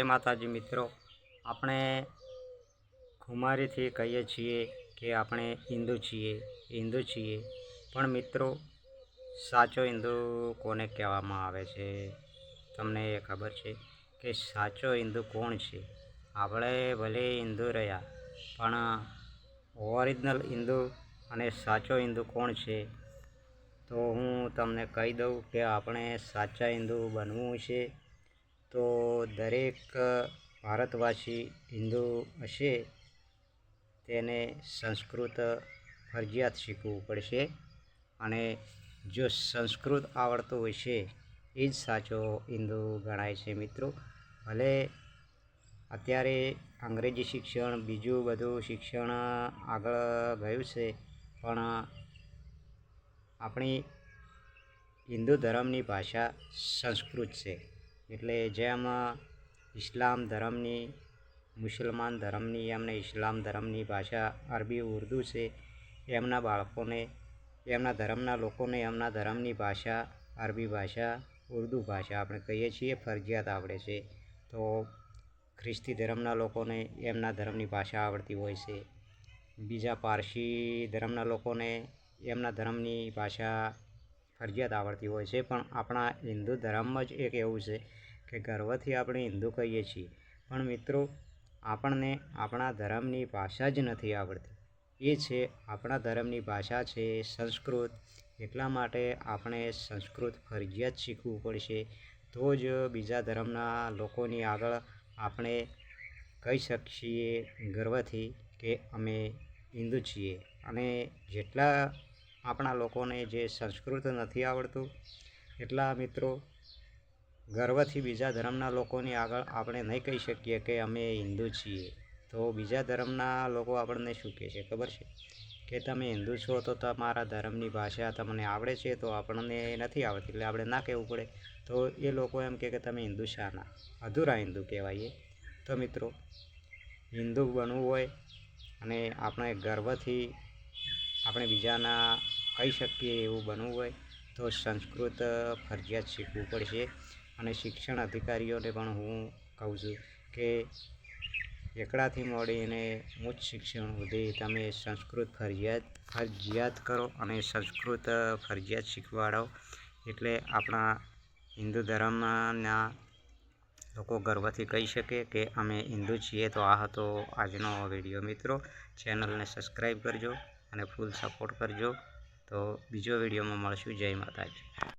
જય માતાજી મિત્રો। આપણે ખુમારીથી કહીએ છીએ કે આપણે હિન્દુ છીએ પણ મિત્રો સાચો હિન્દુ કોને કહેવામાં આવે છે? તમને એ ખબર છે કે સાચો હિન્દુ કોણ છે? આપણે ભલે હિન્દુ રહ્યા પણ ઓરિજિનલ હિન્દુ અને સાચો હિન્દુ કોણ છે? તો હું તમને કહી દઉં કે આપણે સાચા હિન્દુ બનવું છે તો દરેક ભારતવાસી હિન્દુ હશે તેને સંસ્કૃત ફરજિયાત શીખવું પડશે અને જો સંસ્કૃત આવડતું હશે એ જ સાચો હિન્દુ ગણાય છે મિત્રો। ભલે અત્યારે અંગ્રેજી શિક્ષણ બીજું બધું શિક્ષણ આગળ ગયું છે પણ આપણી હિન્દુ ધર્મની ભાષા સંસ્કૃત છે। એટલે જેમ ઇસ્લામ ધર્મની મુસલમાન ધર્મની એમને ઇસ્લામ ધર્મની ભાષા અરબી ઉર્દુ છે, એમના બાળકોને એમના ધર્મના લોકોને એમના ધર્મની ભાષા અરબી ભાષા ઉર્દુ ભાષા આપણે કહીએ છીએ ફરજિયાત આવડે છે। તો ખ્રિસ્તી ધર્મના લોકોને એમના ધર્મની ભાષા આવડતી હોય છે, બીજા પારસી ધર્મના લોકોને એમના ધર્મની ભાષા ફરજિયાત આવડતી હોય છે। પણ આપણા હિન્દુ ધર્મમાં જ એક એવું છે કે ગર્વથી આપણે હિન્દુ કહીએ છીએ પણ મિત્રો આપણને આપણા ધર્મની ભાષા જ નથી આવડતી। એ છે આપણા ધર્મની ભાષા છે સંસ્કૃત। એટલા માટે આપણે સંસ્કૃત ફરજિયાત શીખવું પડશે તો જ બીજા ધર્મના લોકોની આગળ આપણે કહી શકીએ ગર્વથી કે અમે હિન્દુ છીએ। અને જેટલા આપણા લોકોને જે સંસ્કૃત નથી આવડતું એટલા મિત્રો ગર્વથી બીજા ધર્મના લોકોની આગળ આપણે નહીં કહી શકીએ કે અમે હિન્દુ છીએ। તો બીજા ધર્મના લોકો આપણને શું કહે છે ખબર છે કે તમે હિન્દુ છો તો તમારા ધર્મની ભાષા તમને આવડે છે તો આપણને નથી આવડતી એટલે આપણે ના કહેવું પડે। તો એ લોકો એમ કહે કે તમે હિન્દુ શાના? અધૂરા હિન્દુ કહેવાય એ। તો મિત્રો હિન્દુ બનવું હોય અને આપણે ગર્વથી આપણે બીજાના કહી શકીએ એવું બનવું હોય તો સંસ્કૃત ફરજિયાત શીખવું પડશે। અને શિક્ષણ અધિકારીઓને પણ હું કહું છું કે એકડાથી મળીને ઉચ્ચ શિક્ષણ સુધી તમે સંસ્કૃત ફરજિયાત કરો અને સંસ્કૃત ફરજિયાત શીખવાડો એટલે આપણા હિન્દુ ધર્મના લોકો ગર્વથી કહી શકે કે અમે હિન્દુ છીએ। તો આ હતો આજનો વિડીયો મિત્રો। ચેનલને સબસ્ક્રાઈબ કરજો અને ફૂલ સપોર્ટ કરજો। તો બીજો વિડીયોમાં મળશું। જય માતાજી।